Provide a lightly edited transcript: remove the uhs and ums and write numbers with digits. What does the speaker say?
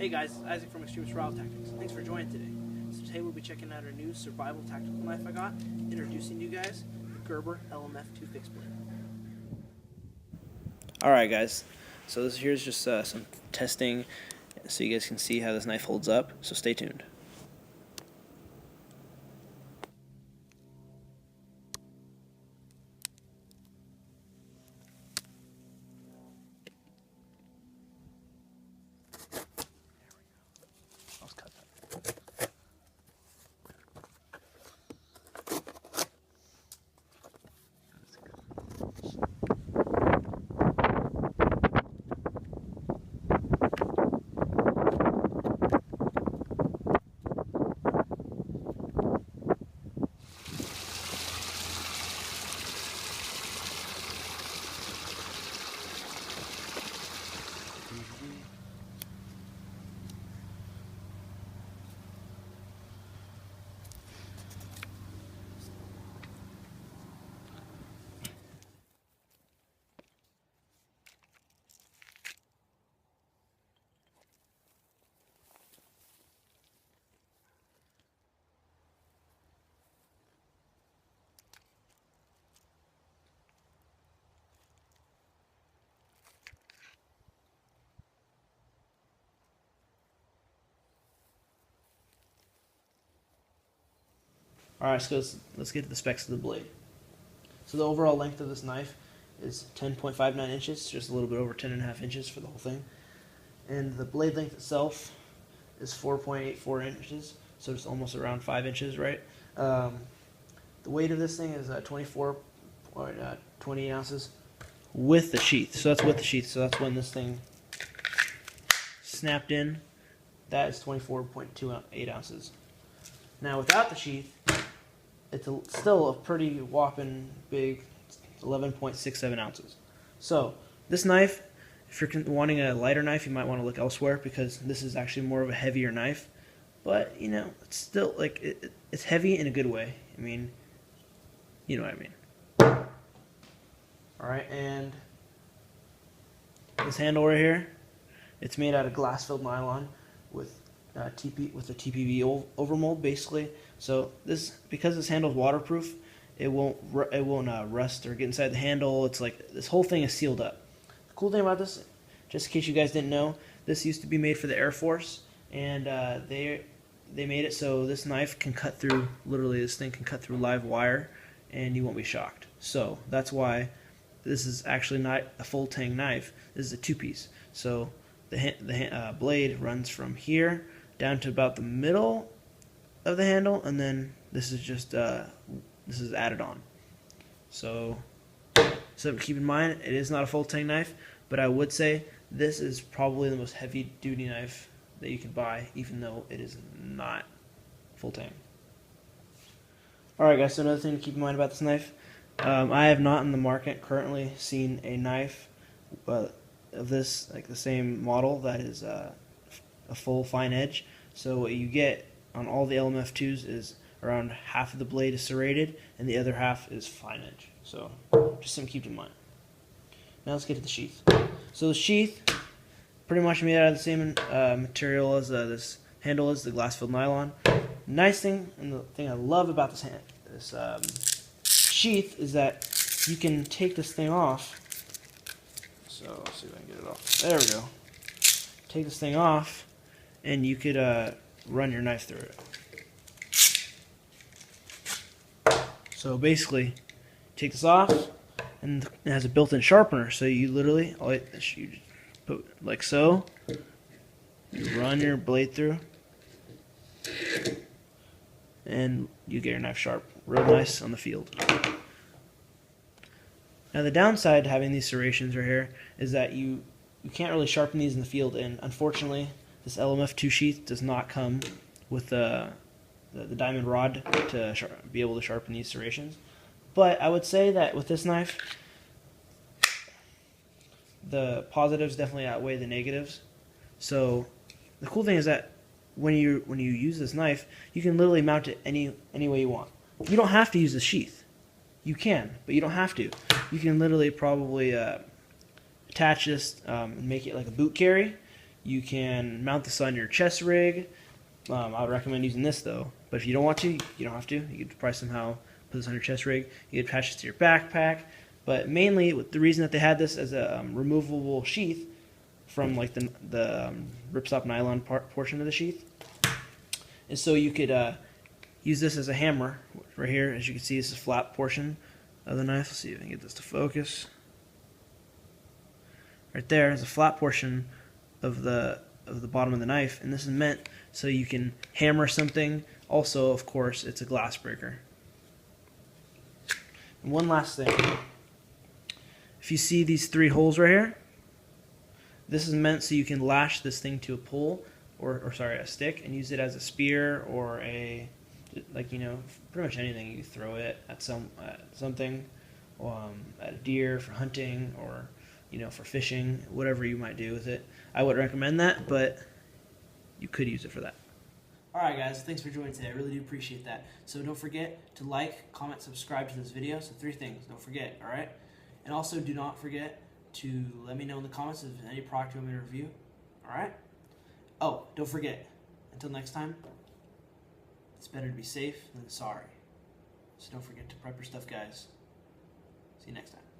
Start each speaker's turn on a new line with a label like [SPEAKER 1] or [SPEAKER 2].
[SPEAKER 1] Hey guys, it's Isaac from Extreme Survival Tactics. Thanks for joining today. So today we'll be checking out our new survival tactical knife I got, introducing you guys the Gerber LMF 2 fixed blade. Alright guys, so here's just some testing so you guys can see how this knife holds up, so stay tuned. Let's cut that. Alright, so let's get to the specs of the blade. So the overall length of this knife is 10.59 inches, just a little bit over 10.5 inches for the whole thing. And the blade length itself is 4.84 inches, so it's almost around 5 inches, right? The weight of this thing is 24.28 ounces with the sheath. So that's with the sheath, so that's when this thing snapped in. That is 24.28 ounces. Now without the sheath, it's still a pretty whopping big 11.67 ounces. So this knife, if you're wanting a lighter knife, you might want to look elsewhere because this is actually more of a heavier knife. But you know, it's still like it's heavy in a good way. I mean, you know what I mean. All right, and this handle right here, it's made out of glass-filled nylon with a TPV overmold basically. So because this handle is waterproof, it won't rust or get inside the handle. It's like this whole thing is sealed up. The cool thing about this, just in case you guys didn't know, this used to be made for the Air Force, and they made it so this knife can cut through, literally this thing can cut through live wire and you won't be shocked. So that's why this is actually not a full tang knife. This is a two-piece. So the blade runs from here down to about the middle of the handle, and then this is just this is added on. So keep in mind, it is not a full tang knife, but I would say this is probably the most heavy duty knife that you can buy, even though it is not full tang. Alright guys, so another thing to keep in mind about this knife, I have not in the market currently seen a knife of this, like the same model, that is a full fine edge. So what you get on all the LMF2s is around half of the blade is serrated and the other half is fine edge. So just something to keep in mind. Now let's get to the sheath. So the sheath, pretty much made out of the same material as this handle is, the glass-filled nylon. Nice thing, and the thing I love about this sheath is that you can take this thing off. So let's see if I can get it off. There we go. Take this thing off, and you could run your knife through it. So basically, take this off, and it has a built-in sharpener. So you literally, you just put like so, you run your blade through, and you get your knife sharp, real nice on the field. Now the downside to having these serrations right here is that you can't really sharpen these in the field, and unfortunately this LMF2 sheath does not come with the diamond rod to be able to sharpen these serrations. But I would say that with this knife, the positives definitely outweigh the negatives. So the cool thing is that when you use this knife, you can literally mount it any way you want. You don't have to use the sheath. You can, but you don't have to. You can literally probably attach this and make it like a boot carry, You can mount this on your chest rig. I would recommend using this though, but if you don't want to, you don't have to. You could probably somehow put this on your chest rig. You could attach this to your backpack, but mainly the reason that they had this as a removable sheath from like the ripstop nylon portion of the sheath is so you could use this as a hammer right here. As you can see, this is a flat portion of the knife. Let's see if I can get this to focus. Right there is a flat portion of the bottom of the knife, and this is meant so you can hammer something. Also, of course, it's a glass breaker. And one last thing. If you see these 3 holes right here, this is meant so you can lash this thing to a pole or sorry, a stick, and use it as a spear or a, like, you know, pretty much anything. You can throw it at something, at a deer for hunting, or, you know, for fishing, whatever you might do with it. I wouldn't recommend that, but you could use it for that. Alright guys, thanks for joining today. I really do appreciate that. So don't forget to like, comment, subscribe to this video. So 3 things, don't forget, alright? And also do not forget to let me know in the comments if there's any product you want me to review. Alright? Oh, don't forget, until next time, it's better to be safe than sorry. So don't forget to prep your stuff, guys. See you next time.